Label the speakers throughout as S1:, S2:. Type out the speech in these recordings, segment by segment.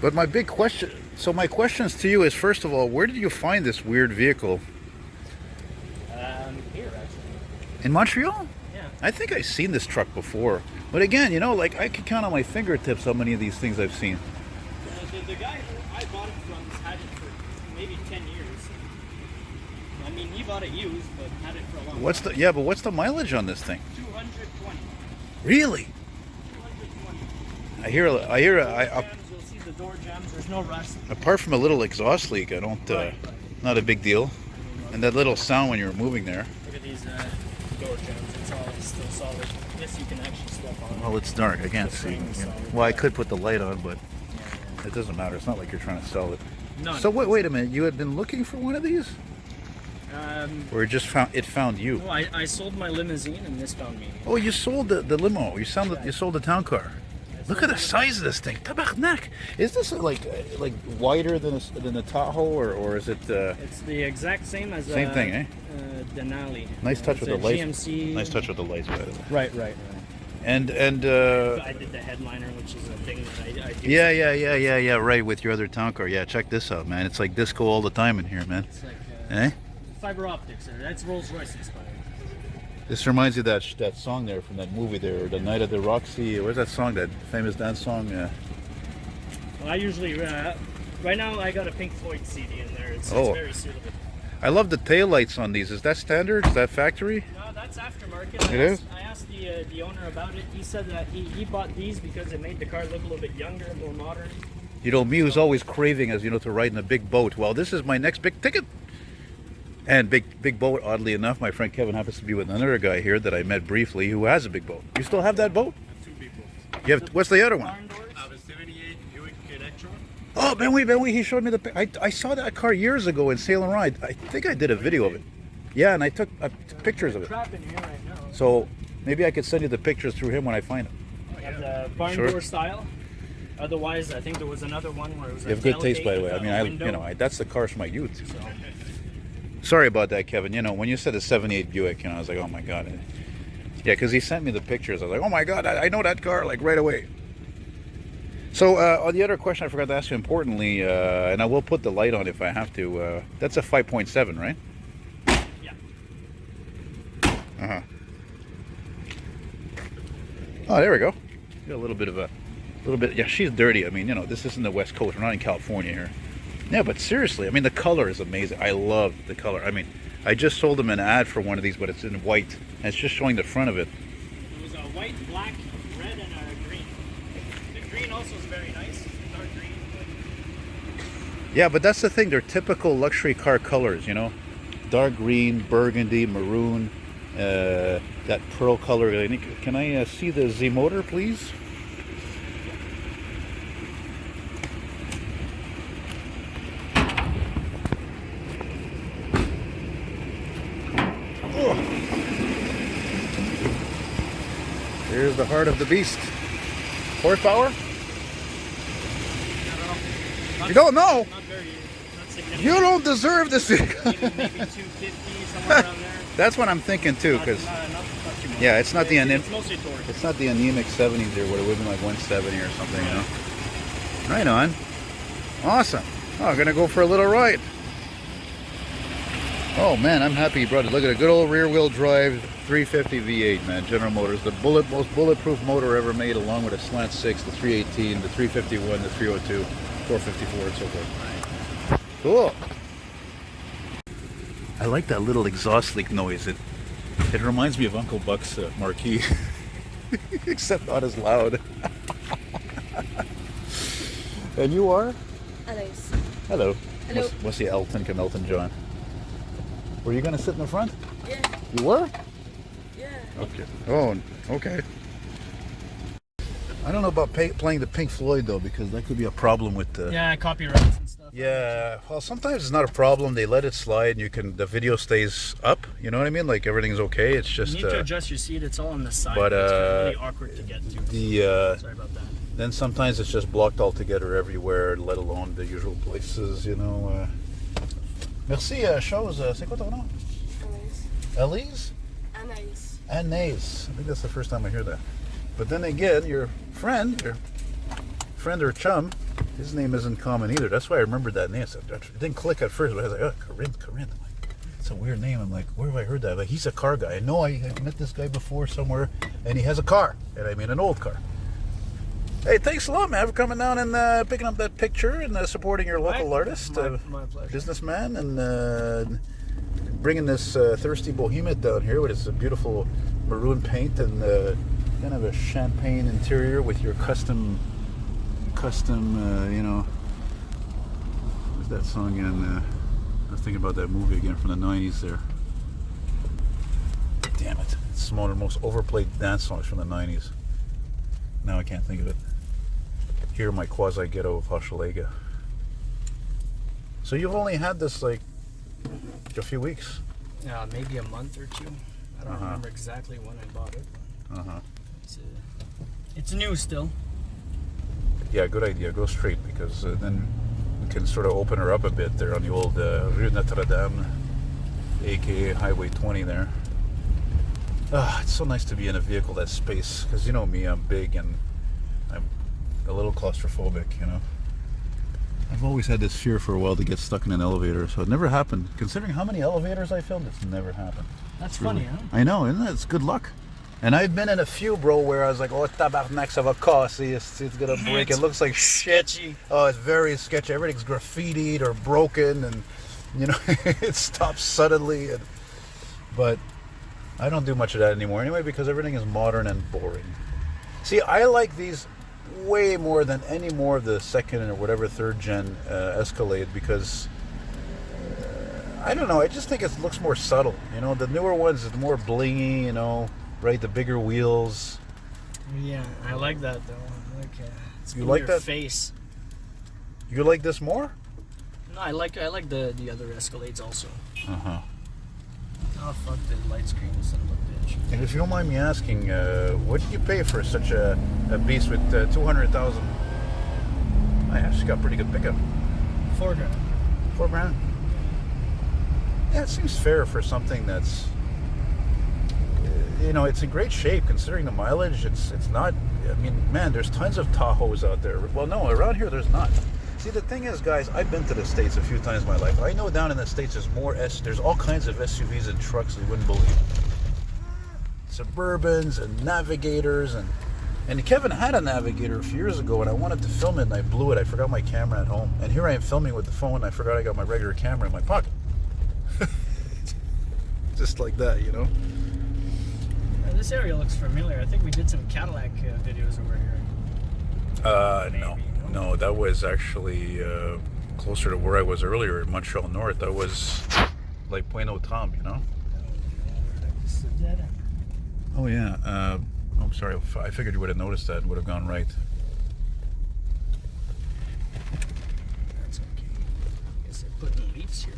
S1: But my big question, so my questions to you is, first of all, where did you find this weird vehicle?
S2: Here actually.
S1: In Montreal?
S2: Yeah.
S1: I think I've seen this truck before. But again, you know, like I could count on my fingertips how many of these things I've seen.
S2: The guy who I bought it from has had it for maybe 10 years. I mean, he bought it used, but had it for a long time.
S1: Yeah, but what's the mileage on this thing?
S2: 220.
S1: Really?
S2: 220.
S1: I hear,
S2: Jams, you'll see the door jams. There's no rust.
S1: apart from a little exhaust leak, I don't,
S2: Right.
S1: not a big deal. And that little sound when you're moving there.
S2: Look at these door jams. It's all still solid. This you can actually step on.
S1: Well, it's dark. I can't see. Well, I could put the light on, but it doesn't matter. It's not like you're trying to sell it.
S2: No.
S1: So wait a minute. You had been looking for one of these, or it just found you?
S2: No, I sold my limousine and this found me.
S1: Oh, you sold the limo. You sold the town car. Look at the size of this thing. Tabarnak. Is this like wider than the Tahoe, or is it?
S2: It's the exact same as
S1: Same thing, eh?
S2: Denali.
S1: Nice touch with the lights.
S2: GMC.
S1: Nice touch with the lights, by the way.
S2: Right.
S1: And
S2: I did the headliner, which is a thing that I do.
S1: yeah. Right, with your other town car. Yeah, check this out, man. It's like disco all the time in here, man.
S2: It's like
S1: Eh?
S2: fiber optics. That's Rolls Royce inspired.
S1: This reminds you of that song there from that movie there, The Night of the Roxy. Where's that song? That famous dance song?
S2: Well, I usually right now I got a Pink Floyd CD in there. It's very suitable.
S1: I love the taillights on these. Is that standard? Is that factory?
S2: No, that's aftermarket. I asked the owner about it. He said that he bought these because it made the car look a little bit younger, more modern.
S1: You know, me who's always craving, as you know, to ride in a big boat. Well, this is my next big ticket. And big boat, oddly enough, my friend Kevin happens to be with another guy here that I met briefly who has a big boat. You still have that boat?
S3: Two big boats.
S1: You have, what's the other one?
S3: I have a 78 Buick Electron.
S1: Oh, Benway, he showed me I saw that car years ago in Sail and Ride. I think I did a video of it. Yeah, and I took pictures of it.
S2: Trap in here right now.
S1: So maybe I could send you the pictures through him when I find it.
S2: And the barn door style. Otherwise, I think there was another one where it was.
S1: You have good taste, by the way. I mean, that's the cars from my youth.
S2: So.
S1: Sorry about that, Kevin. You know, when you said a 78 Buick, you know, I was like, oh my God. Yeah, because he sent me the pictures. I was like, oh my God, I know that car, like right away. So, on the other question I forgot to ask you importantly, and I will put the light on if I have to, that's a 5.7, right?
S2: Yeah.
S1: Uh-huh. Oh, there we go. Got a little bit, yeah, she's dirty. I mean, you know, this isn't the West Coast. We're not in California here. Yeah, but seriously, I mean, the color is amazing. I love the color. I mean, I just sold them an ad for one of these, but it's in white, and it's just showing the front of it.
S2: It was a white, black, red, and a green. The green also is very nice, dark green.
S1: Yeah, but that's the thing. They're typical luxury car colors, you know? Dark green, burgundy, maroon, that pearl color. Can I see the Z motor, please? Here's the heart of the beast. Horsepower? You don't know?
S2: Not very, not significant.
S1: You don't deserve this vehicle.
S2: Maybe 250, somewhere around there.
S1: That's what I'm thinking too, because
S2: Not too much.
S1: yeah, it's not the
S2: It's mostly torque.
S1: it's not the anemic 70s here, would have been like 170 or something, you know. Right on. Awesome. Oh, I'm gonna go for a little ride. Oh man, I'm happy you brought it. Look at a good old rear-wheel drive 350 V8, man. General Motors, the most bulletproof motor ever made, along with a slant 6, the 318, the 351, the 302, 454, and so forth. Cool. I like that little exhaust leak noise. It reminds me of Uncle Buck's Marquis, except not as loud. And you are?
S4: Alois.
S1: Hello.
S4: Hello.
S1: What's the Elton come Elton John? Were you going to sit in the front?
S4: Yeah.
S1: You were?
S4: Yeah.
S1: Okay. Oh, okay. I don't know about playing the Pink Floyd though, because that could be a problem with the.
S2: Yeah, copyrights and stuff.
S1: Yeah. Well, sometimes it's not a problem. They let it slide, and the video stays up. You know what I mean? Like everything's okay. It's just.
S2: You need to adjust your seat. It's all on the side.
S1: But
S2: it's really awkward to get to.
S1: Sorry
S2: about that.
S1: Then sometimes it's just blocked altogether everywhere, let alone the usual places. You know. Merci, chose. C'est quoi ton nom?
S4: Alois.
S1: Elise?
S4: Anaïs.
S1: Anaïs. I think that's the first time I hear that. But then again, your friend or chum, His name isn't common either. That's why I remembered that name. So it didn't click at first, but I was like, oh, Corinne. I'm like, it's a weird name. I'm like, where have I heard that? Like, he's a car guy. I know I met this guy before somewhere, and he has a car, and I mean an old car. Hey, thanks a lot, man, for coming down and picking up that picture and supporting your local artist,
S2: My pleasure.
S1: businessman, and bringing this thirsty bohemian down here with its beautiful maroon paint and kind of a champagne interior with your custom, you know, what's that song in? I was thinking about that movie again from the 90s there. Damn it. It's one of the most overplayed dance songs from the 90s. Now I can't think of it. Here, my quasi-ghetto of Hochelaga. So you've only had this like a few weeks?
S2: Maybe a month or two. I don't remember exactly when I bought it. It's new still.
S1: Yeah, good idea. Go straight, because then we can sort of open her up a bit there on the old Rue Notre Dame, aka Highway 20 there. It's so nice to be in a vehicle that's space, because you know me, I'm big and I'm a little claustrophobic, you know. I've always had this fear for a while to get stuck in an elevator, so it never happened. Considering how many elevators I filmed, it's never happened.
S2: That's funny, huh?
S1: I know, isn't it? It's good luck. And I've been in a few, bro, where I was like, oh, tabarnak, ça va casser, it's gonna break. It looks like shit.
S2: Sketchy.
S1: Oh, it's very sketchy. Everything's graffitied or broken, and, you know, it stops suddenly. But I don't do much of that anymore anyway, because everything is modern and boring. See, I like these way more than any more of the second or whatever third gen Escalade, because I don't know, I just think it looks more subtle. You know, the newer ones is more blingy, you know, right? The bigger wheels.
S2: Yeah, I like that though. Like, it's
S1: You
S2: in
S1: like
S2: your
S1: that?
S2: face.
S1: You like this more?
S2: No, I like the other Escalades also. Oh fuck the light screen, son of a bitch.
S1: And if you don't mind me asking, what did you pay for such a beast with 200,000? I actually got pretty good pickup.
S2: $4,000.
S1: $4,000. Yeah, it seems fair for something that's, you know, it's in great shape considering the mileage. It's not. I mean, man, there's tons of Tahoes out there. Well, no, around here there's not. See, the thing is, guys, I've been to the States a few times in my life. I know down in the States there's all kinds of SUVs and trucks you wouldn't believe. Suburbans and Navigators, and Kevin had a Navigator a few years ago, and I wanted to film it, and I blew it. I forgot my camera at home, and here I am filming with the phone. I forgot I got my regular camera in my pocket. Just like that, you know.
S2: This area looks familiar. I think we did some Cadillac videos over here.
S1: No, that was actually closer to where I was earlier in Montreal North. That was like Pointe-aux-Trembles, you know. Oh yeah. I'm sorry. I figured you would have noticed that. Would have gone right.
S2: That's okay. Guess they're putting leaves here.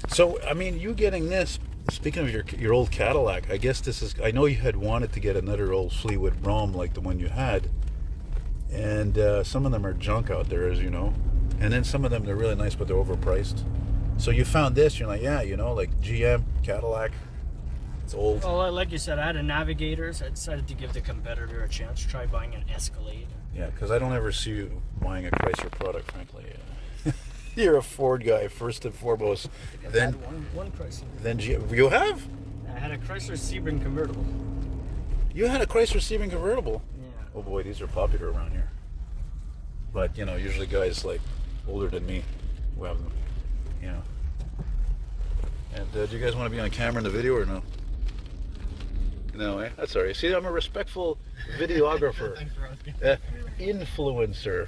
S1: So, I mean, you getting this, speaking of your old Cadillac, I guess this is, I know you had wanted to get another old Fleetwood Brougham like the one you had, and some of them are junk out there, as you know, and then some of them, they're really nice, but they're overpriced. So you found this, you're like, yeah, you know, like GM, Cadillac, it's old.
S2: Well, like you said, I had a Navigator, so I decided to give the competitor a chance to try buying an Escalade.
S1: Yeah, because I don't ever see you buying a Chrysler product, frankly. You're a Ford guy, first and foremost.
S2: I've
S1: Then,
S2: had one Chrysler.
S1: then you have?
S2: I had a Chrysler Sebring convertible.
S1: You had a Chrysler Sebring convertible?
S2: Yeah.
S1: Oh boy, these are popular around here. But, you know, usually guys like older than me who have them, you know. And do you guys want to be on camera in the video or no? No, eh? That's all right. See, I'm a respectful videographer.
S3: Thanks for asking.
S1: Influencer.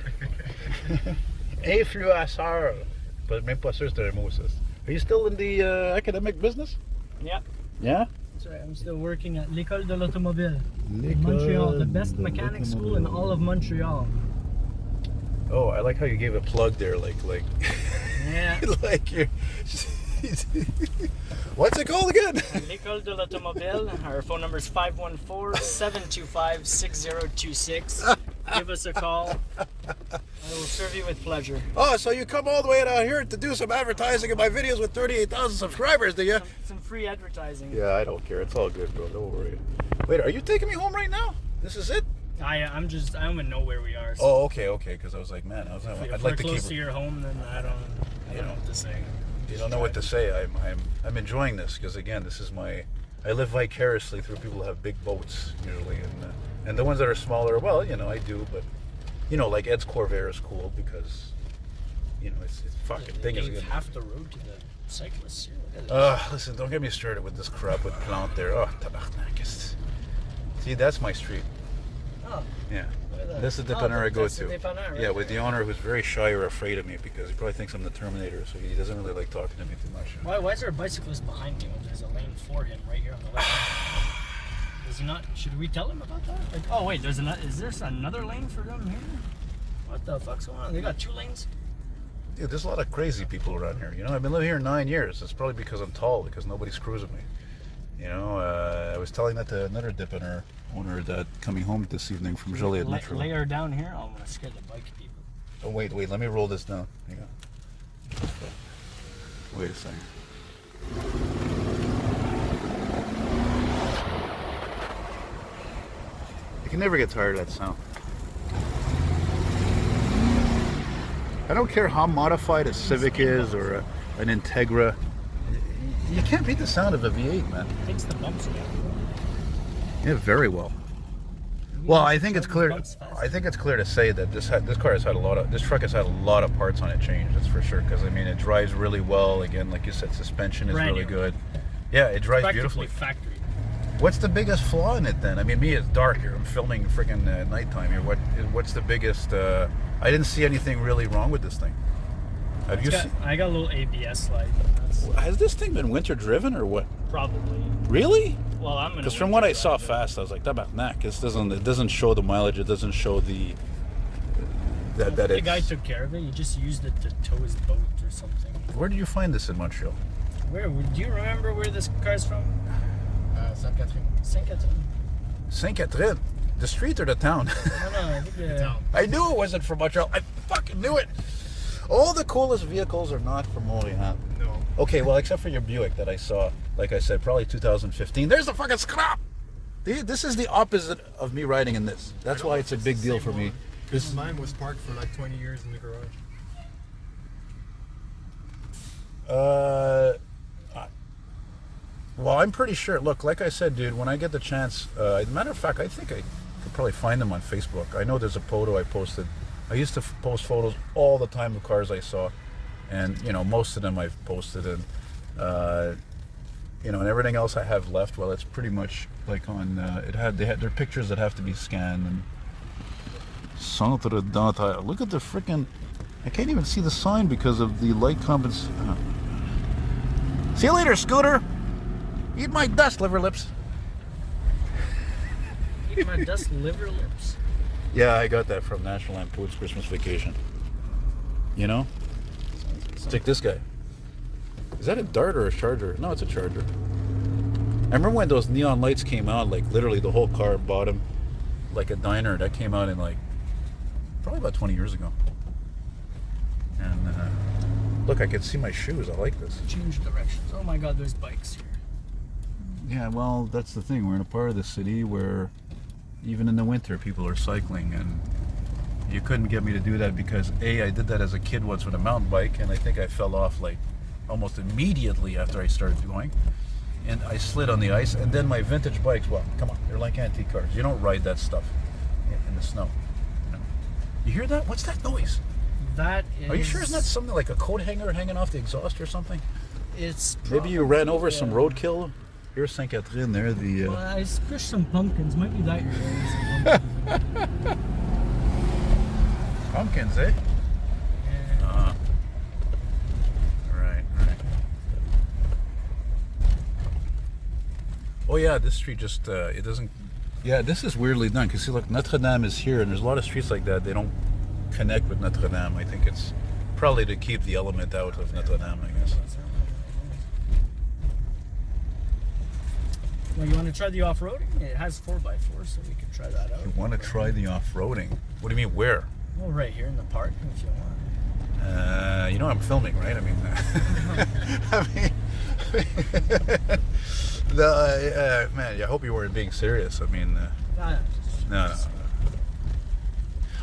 S1: Influencer. But même pas sûr c'était un mot, ça. Are you still in the academic business?
S2: Yeah.
S1: Yeah?
S2: That's right. I'm still working at L'École de l'Automobile in Montreal, the best mechanic school in all of Montreal.
S1: Oh, I like how you gave a plug there, like
S2: Yeah.
S1: like you're. What's it called again?
S2: L'École de l'Automobile. Our phone number is 514-725-6026. Give us a call. I will serve you with pleasure.
S1: Oh, so you come all the way down here to do some advertising in my videos with 38,000 subscribers, do you?
S2: Some free advertising.
S1: Yeah, I don't care. It's all good, bro. Don't worry. Wait, are you taking me home right now? This is it?
S2: I don't even know where we are. So
S1: Oh, okay. Because I was like, man,
S2: if
S1: I'd
S2: we're
S1: like to
S2: close
S1: keep.
S2: to your home, then I don't know what to say.
S1: You don't know what to say. I'm enjoying this because again, this is I live vicariously through people who have big boats usually, and the ones that are smaller, well, I do, but like Ed's Corvair is cool because it's fucking
S2: They
S1: thing is
S2: gave
S1: good.
S2: half the road to the cyclists here. Look at it.
S1: Listen, don't get me started with this crap with Plant there. Oh, tabarnak. See, that's my street.
S2: Oh,
S1: Yeah.
S2: look at that.
S1: This is the
S2: Oh,
S1: dépanneur I go
S2: that's
S1: to.
S2: the dépanneur, right
S1: Yeah, with the
S2: there.
S1: owner who's very shy or afraid of me because he probably thinks I'm the Terminator, so he doesn't really like talking to me too much.
S2: Why is there a bicyclist behind me when there's a lane for him right here on the left? Does he not? Should we tell him about that? Like, oh wait, is there another lane for them here? What the fuck's going on? They got 2 lanes?
S1: Dude, there's a lot of crazy people around here. I've been living here 9 years. It's probably because I'm tall, because nobody screws with me. I was telling that to another dépanneur owner that coming home this evening from Joliet, Montreal.
S2: Lay her down here. I'm gonna scare the bike people.
S1: Oh, wait, let me roll this down. Hang on. Wait a second. You can never get tired of that sound. I don't care how modified a Civic is or an Integra. You can't beat the sound of a V8, man.
S2: Takes the bumps away.
S1: Yeah, very well. Well, I think it's clear. I think it's clear to say that this truck has had a lot of parts on it changed. That's for sure. Because it drives really well. Again, like you said, suspension is
S2: Brand
S1: really
S2: new.
S1: good. Yeah, it drives
S2: Practically
S1: beautifully.
S2: factory.
S1: What's the biggest flaw in it then? Me, it's dark here. I'm filming freaking nighttime here. What's the biggest? I didn't see anything really wrong with this thing. Have you seen?
S2: I got a little ABS slide.
S1: Has this thing been winter driven or what?
S2: Probably.
S1: Really?
S2: Well, I'm gonna.
S1: Because from what I saw fast, I was like, tabarnak. It doesn't show the mileage. It doesn't show the
S2: The guy took care of it. He just used it to tow his boat or something.
S1: Where did you find this in Montreal?
S2: Where? Do you remember where this car's from?
S3: Sainte-Catherine.
S2: Saint Catherine.
S1: Saint Catherine. The street or the town?
S2: No, I think
S3: Town.
S1: I knew it wasn't from Montreal. I fucking knew it. All the coolest vehicles are not from Montreal.
S3: No.
S1: Okay, well, except for your Buick that I saw, like I said, probably 2015. There's the fucking scrap! This is the opposite of me riding in this. That's why it's a big deal for me.
S3: This mine was parked for like 20 years in the garage.
S1: Well, I'm pretty sure. Look, like I said, dude, when I get the chance, matter of fact, I think I could probably find them on Facebook. I know there's a photo I posted. I used to post photos all the time of cars I saw, and most of them I've posted, and and everything else I have left. Well, it's pretty much like on. They had their pictures that have to be scanned and. Centre Dentaire. Look at the freaking. I can't even see the sign because of the light compensation. See you later, Scooter. Eat my dust, liver lips.
S2: Eat my dust liver lips.
S1: Yeah, I got that from National Lampoon's Christmas Vacation. Check this guy. Is that a Dart or a Charger? No, it's a Charger. I remember when those neon lights came out, like literally the whole car bottom, like a diner. That came out in like probably about 20 years ago. And look, I can see my shoes. I like this.
S2: Change directions. Oh my God, there's bikes here.
S1: Yeah, well, that's the thing. We're in a part of the city where even in the winter people are cycling, and you couldn't get me to do that because I did that as a kid once with a mountain bike, and I think I fell off like almost immediately after I started going, and I slid on the ice. And then my vintage bikes, well, come on, they're like antique cars. You don't ride that stuff in the snow. You hear that? What's that noise?
S2: That is.
S1: Are you sure it's not something like a coat hanger hanging off the exhaust or something?
S2: It's.
S1: Maybe you ran over some roadkill. Here's Saint Catherine there.
S2: Well, I squished some pumpkins. Might be that you're some
S1: Pumpkins, eh?
S2: Yeah.
S1: Right. Oh yeah, this street just it doesn't. Yeah, this is weirdly done because see, look, Notre Dame is here, and there's a lot of streets like that. They don't connect with Notre Dame. I think it's probably to keep the element out of Notre Dame, I guess.
S2: Well, you want to try the off-roading? It has 4x4, so we could try that out.
S1: You want to try the off-roading? What do you mean, where?
S2: Well, right here in the park, if you want.
S1: You know I'm filming, right? I mean, man, I hope you weren't being serious. I mean, no.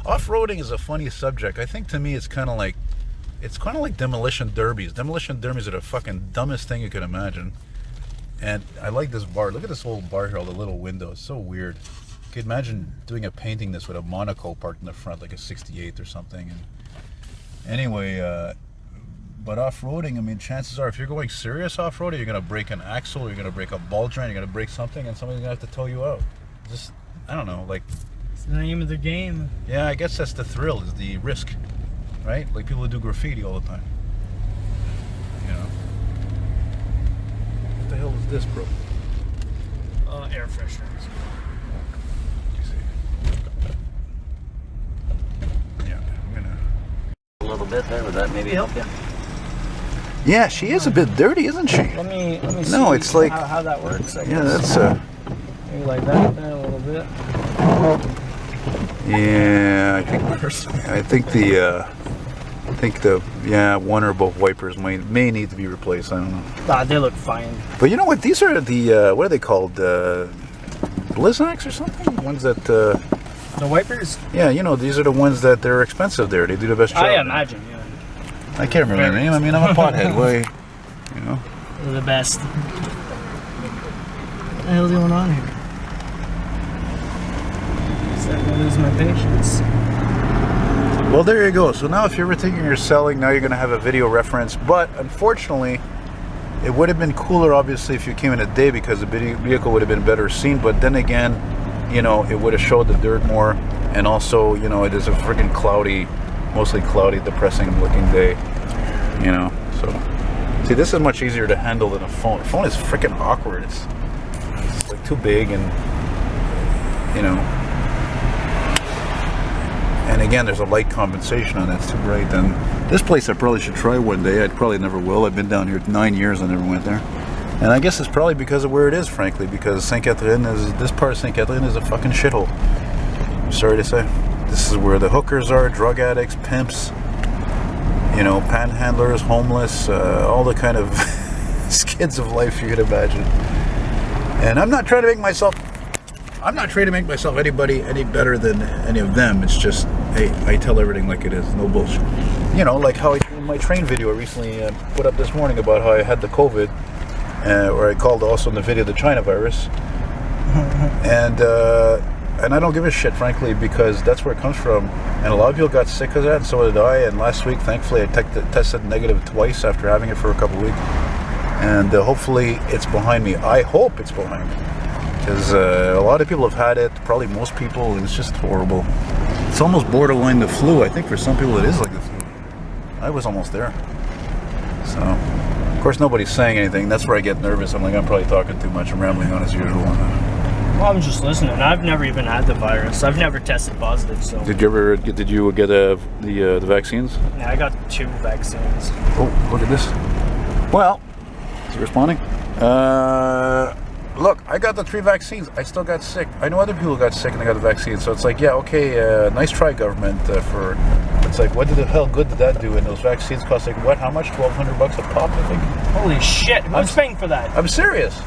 S1: Off-roading is a funny subject. I think to me it's kind of like demolition derbies. Demolition derbies are the fucking dumbest thing you could imagine. And I like this bar. Look at this little bar here, all the little windows. So weird. You could imagine doing a painting this with a Monaco parked in the front, like a 68 or something. And anyway, but off-roading, I mean, chances are if you're going serious off-roading, you're going to break an axle, or you're going to break a ball joint, you're going to break something, and somebody's going to have to tow you out. Just, I don't know, like...
S2: It's the name of the game.
S1: Yeah, I guess that's the thrill, is the risk, right? Like people who do graffiti all the time. You know? What the hell is this, bro?
S2: Air fresheners.
S1: Yeah, I'm gonna...
S2: A little bit there, would that maybe help you?
S1: Yeah, she is a bit dirty, isn't she?
S2: Let me see.
S1: No, it's like...
S2: how that works.
S1: Yeah, that's
S2: maybe like that there a little bit.
S1: Yeah, I think the one or both wipers may need to be replaced. I don't know.
S2: Nah, they look fine.
S1: But you know what? These are the what are they called? Blizzaks or something? The ones that
S2: The wipers?
S1: yeah, you know, these are the ones that they're expensive. There, they do the best job.
S2: I imagine. Yeah.
S1: I can't remember their name. I mean, I'm a pothead. Why? You know.
S2: They're the best. What the hell's going on here? Starting to lose my patience.
S1: Well, there you go. So now if you're ever thinking you're selling, now you're going to have a video reference. But unfortunately, it would have been cooler, obviously, if you came in a day because the vehicle would have been better seen. But then again, you know, it would have showed the dirt more. And also, you know, it is a freaking cloudy, mostly cloudy, depressing looking day. You know, so. See, this is much easier to handle than a phone. A phone is freaking awkward. It's like too big and, you know. And again, there's a light compensation on it. It's too bright. And this place I probably should try one day. I probably never will. I've been down here 9 years. I never went there. And I guess it's probably because of where it is, frankly. Because this part of Saint Catherine is a fucking shithole. I'm sorry to say. This is where the hookers are, drug addicts, pimps, you know, panhandlers, homeless, all the kind of skids of life you could imagine. And I'm not trying to make myself anybody any better than any of them. It's just, hey, I tell everything like it is, no bullshit. You know, like how in my train video I recently put up this morning about how I had the COVID, or I called also in the video the China virus, and I don't give a shit, frankly, because that's where it comes from. And a lot of people got sick of that, and so did I. And last week, thankfully, I tested negative twice after having it for a couple of weeks, and hopefully it's behind me. I hope it's behind me. Because a lot of people have had it, probably most people, and it's just horrible. It's almost borderline the flu. I think for some people it is like the flu. I was almost there. So, of course, nobody's saying anything. That's where I get nervous. I'm like, I'm probably talking too much. I'm rambling on as usual.
S2: Well, I'm just listening. I've never even had the virus. I've never tested positive, so...
S1: Did you get the vaccines?
S2: Yeah, I got 2 vaccines.
S1: Oh, look at this. Well, is he responding? Look, I got the 3 vaccines. I still got sick. I know other people got sick and they got the vaccine. So it's like, yeah, okay, nice try, government. It's like, what the hell good did that do? And those vaccines cost like what? How much? $1,200 a pop, I think.
S2: Holy shit! Who's paying for that?
S1: I'm serious.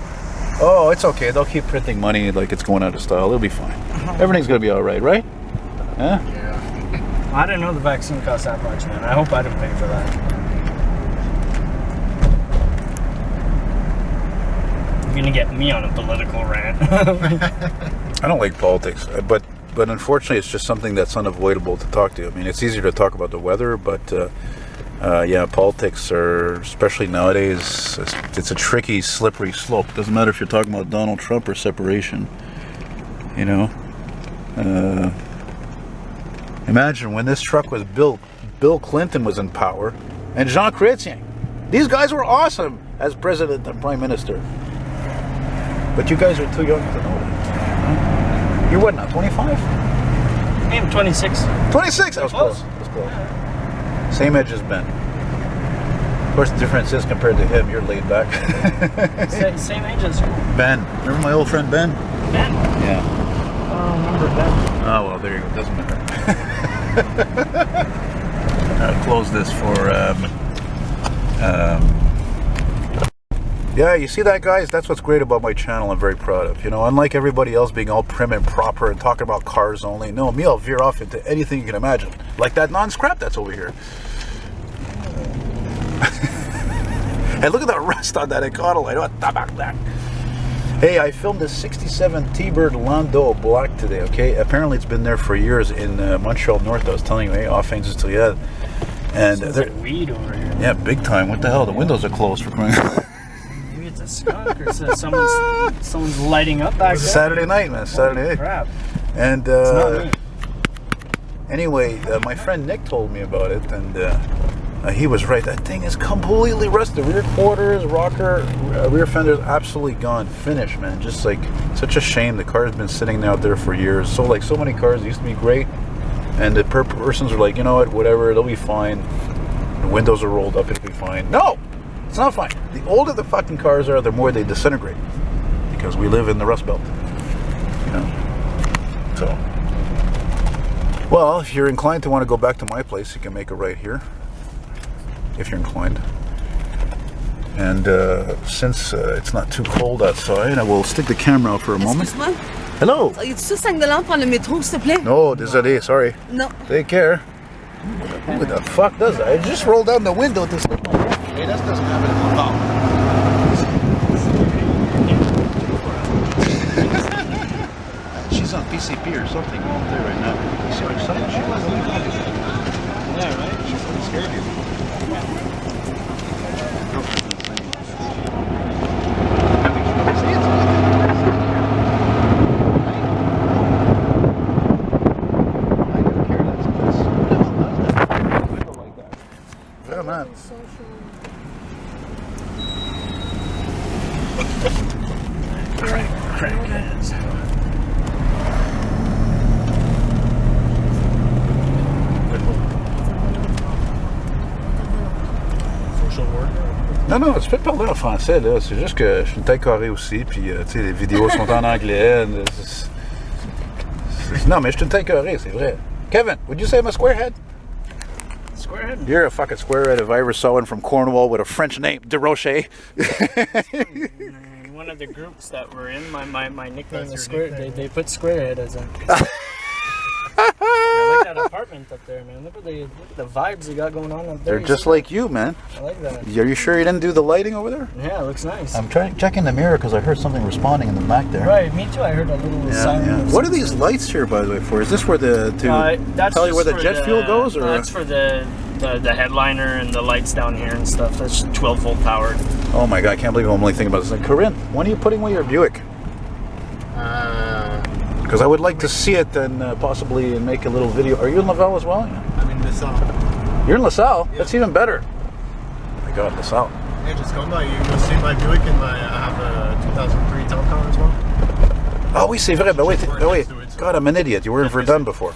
S1: Oh, it's okay. They'll keep printing money like it's going out of style. It'll be fine. Everything's gonna be all right, right? Huh?
S3: Yeah.
S2: I didn't know the vaccine cost that much, man. I hope I didn't pay for that. Gonna get me on a political rant.
S1: I don't like politics, but unfortunately it's just something that's unavoidable to talk to. I mean, it's easier to talk about the weather, but yeah, politics are, especially nowadays, it's a tricky, slippery slope. It doesn't matter if you're talking about Donald Trump or separation, you know. Imagine when this truck was built, Bill Clinton was in power, and Jean Chrétien. These guys were awesome as president and prime minister. But you guys are too young to know that. You're what now, 25?
S2: I'm 26.
S1: 26? I was close. Same age as Ben. Of course, the difference is compared to him, you're laid back.
S2: Same age as who?
S1: Ben. Remember my old friend Ben?
S2: Ben?
S1: Yeah.
S2: I don't remember Ben.
S1: Oh, well, there you go. Doesn't matter. I'll close this for. Yeah, you see that, guys? That's what's great about my channel. I'm very proud of. You know, unlike everybody else being all prim and proper and talking about cars only. No, me, I'll veer off into anything you can imagine, like that non-scrap that's over here. Hey, look at the rust on that Cadillac. Hey, I filmed a 67 T-Bird Landau Black today, okay? Apparently it's been there for years in Montreal North. I was telling you, hey, off Industriel. And
S2: Smells like weed over here.
S1: yeah, big time. What the hell? The windows are closed for crying.
S2: Maybe it's a skunk or someone's lighting up back there.
S1: Saturday night, man. Saturday night.
S2: Crap.
S1: And
S2: It's not me.
S1: anyway, my friend Nick told me about it, and he was right. That thing is completely rusted. Rear quarters, rocker, rear fenders, absolutely gone. Finished, man. Just like such a shame. The car's been sitting out there for years. So like so many cars used to be great, and the persons are like, you know what, whatever, it'll be fine. The windows are rolled up, it'll be fine. No, it's not fine. The older the fucking cars are, the more they disintegrate, because we live in the Rust Belt. You know. So, well, if you're inclined to want to go back to my place, you can make a right here. If you're inclined. And since it's not too cold outside, I will stick the camera out for a moment.
S4: Excuse-moi.
S1: Hello.
S4: Y a-tu 5 $ prendre le métro, s'il te plaît?
S1: No, désolé, sorry.
S4: Non.
S1: Take care. Who the fuck does that? I just rolled down the window to slip my jacket. Hey, that doesn't happen in Montreal. She's on PCP or something out there right now. You see how excited she was?
S2: Yeah, right?
S1: She's so scared of you. Vraiment.
S2: Crackheads. Social worker.
S1: Non, non, tu peux parler en français, là. C'est juste que je suis une tête carrée aussi, puis, tu sais, les vidéos sont en anglais. Non, mais je suis une tête carrée, c'est vrai. Kevin, would you say I'm a squarehead?
S2: Squarehead?
S1: You're a fucking squarehead if I ever saw one from Cornwall with a French name, De Rocher.
S2: One of the groups that we're in, my nickname
S3: That's
S2: is
S3: your
S2: Square.
S3: nickname.
S2: They put Squarehead as a. I like that apartment up there, man. Look at the vibes they got going on up there.
S1: They're just like you, man.
S2: I like that.
S1: Are you sure you didn't do the lighting over there?
S2: Yeah, it looks nice.
S1: I'm checking the mirror because I heard something responding in the back there.
S2: Right, me too. I heard a little siren.
S1: What are these lights here, by the way, for? Is this where
S2: That's
S1: tell you where
S2: just
S1: the
S2: for
S1: jet fuel goes, or?
S2: That's for the headliner and the lights down here and stuff. That's 12-volt powered.
S1: Oh my god, I can't believe I'm only thinking about this. Like, Corinne, when are you putting away your Buick? Because I would like to see it and possibly make a little video. Are you in Laval as well?
S3: I'm in LaSalle.
S1: You're in LaSalle?
S3: Yeah.
S1: That's even better. Oh my god, LaSalle.
S3: Yeah, just come by. You'll see my Buick and I have a 2003 Town Car as well.
S1: Oh, oui, c'est vrai. Ben oui, God, I'm an idiot. You were in Verdun before.